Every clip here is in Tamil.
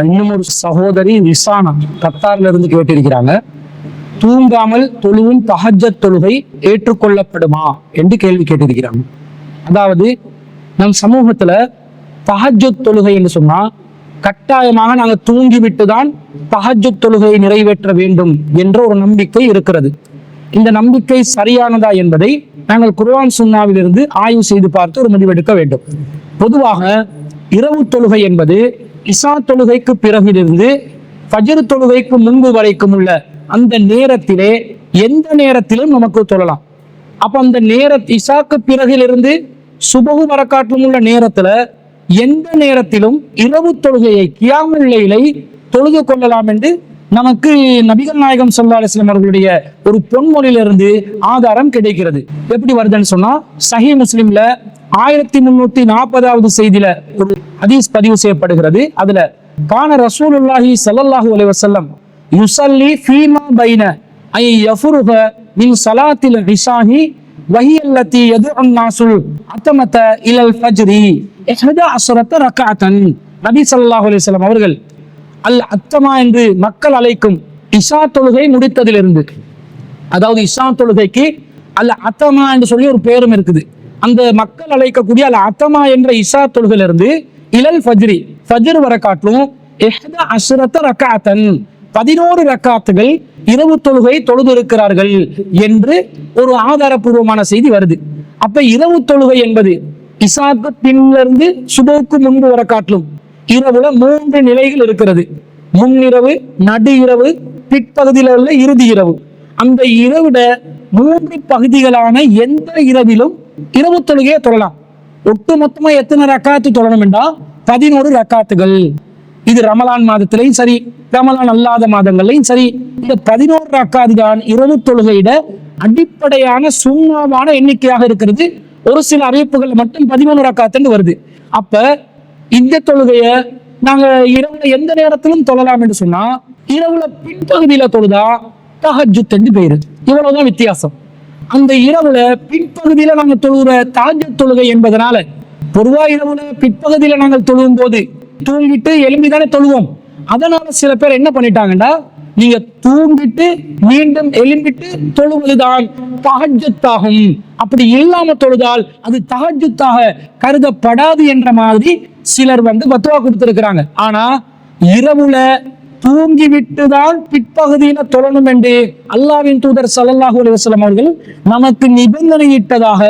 இன்னும் ஒரு சகோதரி ரிசானா கத்தார்ல இருந்து கேட்டிருக்கிறாங்க, தூங்காமல் தொழுவும் தஹஜ்ஜத் தொழுகை ஏற்றுக்கொள்ளப்படுமா என்று கேள்வி கேட்டிருக்கிறாங்க. அதாவது நம் சமூகத்துல தஹஜ்ஜத் தொழுகை என்று சொன்னா கட்டாயமாக நாங்கள் தூங்கிவிட்டு தான் தஹஜ்ஜத் தொழுகையை நிறைவேற்ற வேண்டும் என்ற ஒரு நம்பிக்கை இருக்கிறது. இந்த நம்பிக்கை சரியானதா என்பதை நாங்கள் குர்ஆன் சுன்னாவிலிருந்து ஆய்வு செய்து பார்த்து ஒரு முடிவெடுக்க வேண்டும். பொதுவாக இரவு தொழுகை என்பது இஷா தொழுகைக்கு பிறகிலிருந்து ஃபஜ்ர் தொழுகைக்கு முன்பு வரைக்கும் உள்ள அந்த நேரத்திலே எந்த நேரத்திலும் நமக்கு தொழலாம். அப்ப அந்த இஷாக்கு பிறகிலிருந்து சுபஹு வரக்காட்டிலும் உள்ள நேரத்துல எந்த நேரத்திலும் இரவு தொழுகையை கியாமுல் லைலை தொழுது கொள்ளலாம் என்று நமக்கு நபிகள் நாயகம் ஸல்லல்லாஹு அலைஹி வஸல்லம் அவர்களுடைய ஒரு பொன்மொழியிலிருந்து ஆதாரம் கிடைக்கிறது. எப்படி வருதுன்னு சொன்னா, சஹீஹ் முஸ்லிம்ல 1340வது செய்தியில ஒரு ஹதீஸ் பதிவு செய்யப்படுகிறது. அதுல கான ரசூலுல்லாஹி ஸல்லல்லாஹு அலைஹி வஸல்லம் யுஸல்லி ஃபீமா பைன ஐ யஃபுருஹ மின் ஸலாத்தில் இஷாஹி வஹிய அல்லதி யதுஉ நாஸுல் அத்தமத இலல் ஃபஜ்ரி 11 ரக்அத்தன். நபி ஸல்லல்லாஹு அலைஹி வஸல்லம் அவர்கள் அல் அத்தமா என்று மக்கள் அழைக்கும் இஷா தொழுகை முடித்ததிலிருந்து, அதாவது இஷா தொழுகைக்கு அல் அத்தமா என்று சொல்லி ஒரு பேரும் இருக்குது. அந்த மக்கள் அழைக்கக்கூடிய அல் அத்தமா என்ற இஷா தொழுகையிலிருந்து இலல் ஃபஜ்ரி ஃபஜ்ர் வர காட்டிலும் 11 ரக்அத்தன் 11 ரக்காத்துகள் இரவு தொழுகை தொழுது இருக்கிறார்கள் என்று ஒரு ஆதாரபூர்வமான செய்தி வருது. அப்ப இரவு தொழுகை என்பது இஷாக்கு பின்னிலிருந்து சுபுக்கு முன்பு வர காட்டிலும் இரவுல 3 நிலைகள் இருக்கிறது. முன்னிரவு, நடு இரவு, பிற்பகுதியில் உள்ள இறுதி இரவு. அந்த இரவுட 3 பகுதிகளான எந்த இரவிலும் இரவு தொழுகையை தொழலாம். ஒட்டு மொத்தமா எத்தனை ரக்காத்து தொழணும் என்றா 11 ரக்காத்துகள். இது ரமலான் மாதத்திலையும் சரி, ரமலான் அல்லாத மாதங்கள்லையும் சரி, இந்த 11 ரக்காத்து தான் இரவு தொழுகையிட அடிப்படையான சுண்ணாவான எண்ணிக்கையாக இருக்கிறது. ஒரு சில அறிவிப்புகள் மட்டும் 13 ரக்காத்துன்னு வருது. அப்ப இந்த தொழுகைய நாங்க இரவுல எந்த நேரத்திலும் தொழலாம் என்று சொன்னா, இரவுல பின்பகுதியில தொழுதா தஹஜ்ஜுத் என்று பேரு. இவ்வளவுதான் வித்தியாசம். அந்த இரவுல பின்பகுதியில நாங்க தொழுகிற தஹஜ்ஜுத் தொழுகை என்பதனால, பொதுவா இரவுல பிற்பகுதியில நாங்கள் தொழுவும் போது தூங்கிட்டு எழும்பிதானே தொழுவோம். அதனால சில பேர் என்ன பண்ணிட்டாங்கன்னா, நீங்க தூங்கிட்டு மீண்டும் எழும்பிட்டு தொழுவதுதான் தஹஜ்ஜுத்தாகும், அப்படி இல்லாம தொழுதால் அது தஹஜ்ஜுத்தாக கருதப்படாது என்ற மாதிரி சிலர் பத்வா கொடுத்திருக்கிறாங்க. ஆனா இரவுல தூங்கி விட்டுதான் பிற்பகுதியில தொழணும் என்று அல்லாஹ்வின் தூதர் ஸல்லல்லாஹு அலைஹி வஸல்லம் அவர்கள் நமக்கு நிபந்தனையிட்டதாக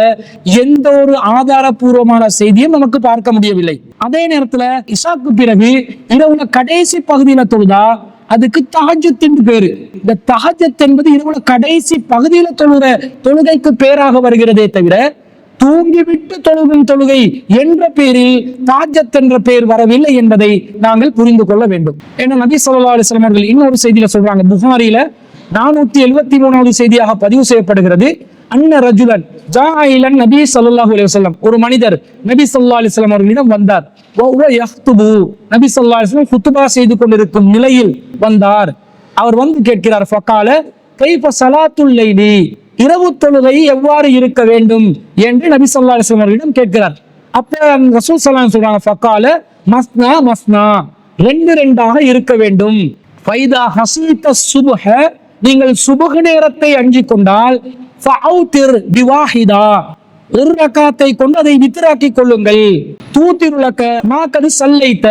எந்த ஒரு ஆதாரபூர்வமான செய்தியும் நமக்கு பார்க்க முடியவில்லை. அதே நேரத்துல இஷாக்கு பிறகு இரவுல கடைசி பகுதியில தொழுதா அதுக்கு தஹஜ்ஜுத் என்று பேரு. இந்த தஹஜ்ஜுத் என்பது இரவுல கடைசி பகுதியில தொழுகிற தொழுகைக்கு பேராக வருகிறதே தவிர தூங்கிவிட்டு தொழுகும் தொழுகை என்ற பேரில் தஹஜ்ஜுத் என்ற பெயர் வரவில்லை என்பதை நாங்கள் புரிந்து கொள்ள வேண்டும். ஏன்னா நபி ஸல்லல்லாஹு அலைஹி வஸல்லம் அவர்கள் இன்னொரு செய்தியில சொல்றாங்க, புகாரில 473வது செய்தியாக பதிவு செய்யப்படுகிறது. அன்ன ரஜுலன் ஜாஅ இலன் நபி ஸல்லல்லாஹு அலைஹி வஸல்லம், ஒரு மனிதர் நபி ஸல்லல்லாஹு அலைஹி வஸல்லம் அவர்களிடம் வந்தார். வஹுவ யஹ்துபு, நபி ஸல்லல்லாஹு அலைஹி வஸல்லம் குத்பா செய்து கொண்டிருக்கும் நிலையில் வந்தார். அவர் கேட்கிறார், ஃபகால கைஃப ஸலாத்துல் லைலி, இரவு தொழுகை எவ்வாறு இருக்க வேண்டும் என்று நபி ஸல்லல்லாஹு அலைஹி வஸல்லம் அவர்களிடம் கேட்கிறார். அப்ப ரசூல் ஸல்லல்லாஹு அலைஹி வஸல்லம் சொல்றாங்க, ஃபகால மஸ்னா மஸ்னா, 2 இருக்க வேண்டும். ஃபைதா ஹஸீத சுப்ஹ, நீங்கள் சுபஹ் நேரத்தை அஞ்சிக் கொண்டால் ஃபஅவ்திர் பிவாஹிதா, ஒரு ரக்காத்தை கொண்டு அதை வித்ராக்கி கொள்ளுங்கள். தூத்திருலக்க மாக்கது சல்லைத்த,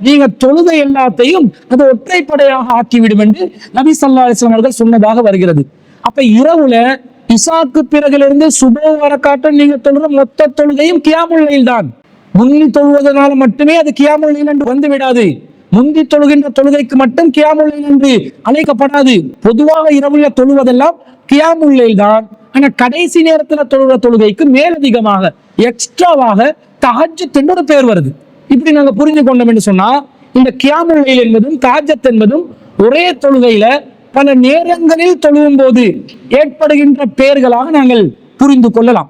நீங்க தொழுத எல்லாத்தையும் அது ஒற்றைப்படையாக ஆக்கிவிடும் என்று நபி ஸல்லல்லாஹு அலைஹி வஸல்லம் அவர்கள் சொன்னதாக வருகிறது. அப்ப இரவுல இஷாக்கு பிறகிலிருந்து சுபஹ் வரக்காட்டும் நீங்க தொழுற மொத்த தொழுகையும் கியாமுல் லைல் தான். முந்தி தொழுவதனால மட்டுமே அது கியாமுல் லைல் என்று வந்து விடாது. முந்தி தொழுகின்ற தொழுகைக்கு மட்டும் கியாமுல் லைல் என்று அழைக்கப்படாது. பொதுவாக இரவுல தொழுவதெல்லாம் கியாமுல் லைல் தான். ஆனா கடைசி நேரத்துல தொழுகிற தொழுகைக்கு மேலதிகமாக எக்ஸ்ட்ராவாக தஹஜ்ஜுத் என்று ஒரு பெயர் வருது. இப்படி நாங்க புரிஞ்சு கொண்டோம் என்று சொன்னா, இந்த கியாமுல் லைல் என்பதும் தஹஜ்ஜுத் என்பதும் ஒரே தொழுகையில பல நேரங்களில் தொழுவும் போது ஏற்படுகின்ற பெயர்களாக நாங்கள் புரிந்து கொள்ளலாம்.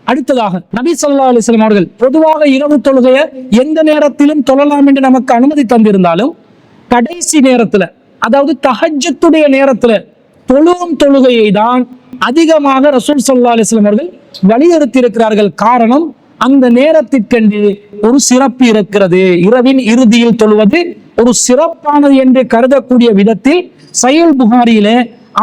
அடுத்ததாக நபி ஸல்லல்லாஹு அலைஹி வஸல்லம் அவர்கள் பொதுவாக இரவு தொழுகையை எந்த நேரத்திலும் தொழலாம் என்று நமக்கு அனுமதி தந்திருந்தாலும், கடைசி நேரத்துல, அதாவது தஹஜ்ஜுடைய நேரத்துல தொழுவும் தொழுகையை தான் அதிகமாக ரசூல் ஸல்லல்லாஹு அலைஹி வஸல்லம் அவர்கள் வலியுறுத்தி இருக்கிறார்கள். காரணம், அந்த நேரத்திற்கென்று ஒரு சிறப்பு இருக்கிறது. இரவின் இறுதியில் தொழுவது ஒரு சிறப்பானது என்று கருதக்கூடிய விதத்தில் சஹீஹ் புகாரியில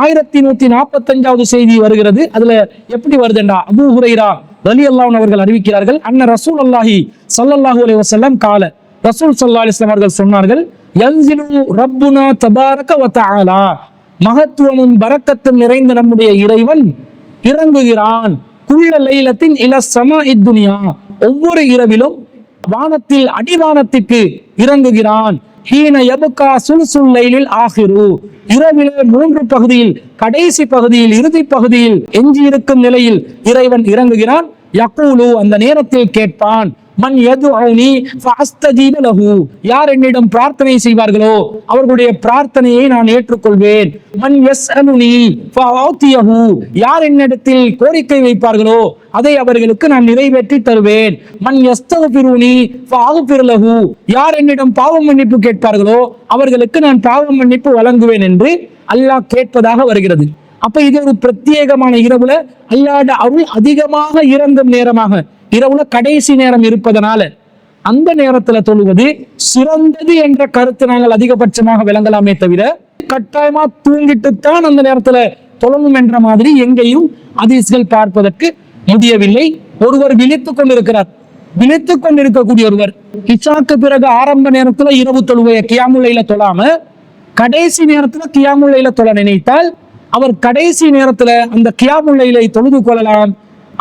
1145வது செய்தி வருகிறது. அதுல எப்படி வருதுண்டா, அபூ ஹுரைரா ரலியல்லாஹு அன்ஹு அவர்கள் அறிவிக்கிறார்கள், அன்ன ரசூலுல்லாஹி ஸல்லல்லாஹு அலைஹி வஸல்லம் கால, ரசூல் ஸல்லல்லாஹு அலைஹி வஸல்லம் அவர்கள் சொன்னார்கள், யன்ஸிலு ரப்புனா தபாரக வ தஆலா, மகத்துவமும் பரக்கத்தும் நிறைந்த நம்முடைய இறைவன் இறங்குகிறான். குல்ல லைலத்தின் இல ஸமாஇத் துன்யா, ஒவ்வொரு இரவிலும் வானத்தில் அடிவானத்திற்கு இறங்குகிறான். ஹீன யபகா சுல்சுல் லைலில் ஆகிரு, இரவிலே 3 பகுதியில், கடைசி பகுதியில், இறுதி பகுதியில் எஞ்சி இருக்கும் நிலையில் இறைவன் இறங்குகிறான். யகூலு, அந்த நேரத்தில் கேட்பான், மன் யதுஊனி ஃபஅஸ்தஜீபு லஹு, யார் என்னிடம் பிரார்த்தனை செய்வார்களோ அவர்களுடைய பிரார்த்தனையை நான் ஏற்றுக்கொள்வேன். மன் யஸ்அலுனி ஃபஅதியஹு, யார் என்னிடத்தில் கோரிக்கை வைப்பார்களோ அதை அவர்களுக்கு நான் நிறைவேற்றி தருவேன். மன் யஸ்தக்ஃபிருனி ஃபஅக்ஃபிர் லஹு, யார் என்னிடம் பாவ மன்னிப்பு கேட்பார்களோ அவர்களுக்கு நான் பாவ மன்னிப்பு வழங்குவேன் என்று அல்லாஹ் கேட்பதாக வருகிறது. அப்ப இது ஒரு பிரத்யேகமான இரவுல அல்லாஹ்வுடைய அருள் அதிகமாக இறங்கும் நேரமாக, இரவுல கடைசி நேரம் இருப்பதனால அந்த நேரத்துல தொழுவது சிறந்தது என்ற கருத்து நாங்கள் அதிகபட்சமாக விளங்கலாமே தவிர, கட்டாயமா தூங்கிட்டுத்தான் அந்த நேரத்துல தொழணும் என்ற மாதிரி எங்கேயும் ஹதீஸ்கள் பார்ப்பதற்கு முடியவில்லை. ஒருவர் விழித்துக் கொண்டிருக்கிறார், விழித்துக் கொண்டிருக்கக்கூடிய ஒருவர் இஷாக்கு பிறகு ஆரம்ப நேரத்துல இரவு தொழுகைய கியாமுல் லைல தொழாம கடைசி நேரத்துல கியாமுல் லைல தொழ நினைத்தால் அவர் கடைசி நேரத்துல அந்த கியாமுல் லைலை தொழுது கொள்ளலாம்.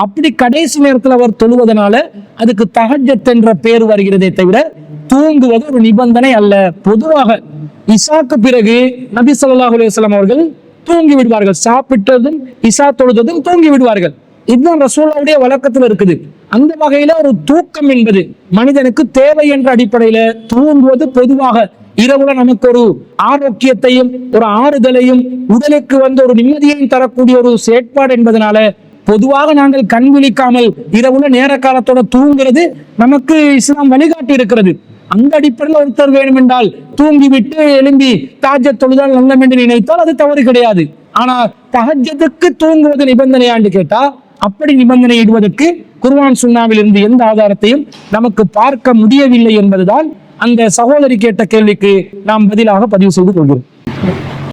அப்படி கடைசி நேரத்தில் அவர் தொழுவதனால அதுக்கு தஹஜ்ஜத் என்ற பேர் வருகிறதே தவிர தூங்குவது ஒரு நிபந்தனை அல்ல. பொதுவாக இஷாக்கு பிறகு நபி ஸல்லல்லாஹு அலைஹி வஸல்லம் அவர்கள் தூங்கி விடுவார்கள், சாப்பிட்டதும் இஷா தொழுததும் தூங்கி விடுவார்கள். இதுதான் ரசூலுல்லாஹ்வுடைய வழக்கத்தில் இருக்குது. அந்த வகையில ஒரு தூக்கம் என்பது மனிதனுக்கு தேவை என்ற அடிப்படையில தூங்குவது பொதுவாக இரவுல நமக்கு ஒரு ஆரோக்கியத்தையும் ஒரு ஆறுதலையும் உடலுக்கு ஒரு நிம்மதியையும் தரக்கூடிய ஒரு செயற்பாடு என்பதனால பொதுவாக நாங்கள் கண் விழிக்காமல் இரவுல நேர காலத்தோட தூங்குறது நமக்கு இஸ்லாம் வழிகாட்டி இருக்கிறது. அந்த அடிப்படையில் ஒருத்தர் வேண்டும் என்றால் தூங்கிவிட்டு எழும்பி தஹஜ்ஜத் தொழுதால் நல்லம் என்று நினைத்தால் அது தவறு கிடையாது. ஆனா தஹஜ்ஜத்துக்கு தூங்குவது நிபந்தனையாண்டு கேட்டா அப்படி நிபந்தனை இடுவதற்கு குர்ஆன் சுன்னாவில் இருந்து எந்த ஆதாரத்தையும் நமக்கு பார்க்க முடியவில்லை என்பதுதான் அந்த சகோதரி கேட்ட கேள்விக்கு நாம் பதிலாக பதிவு செய்து கொள்கிறோம்.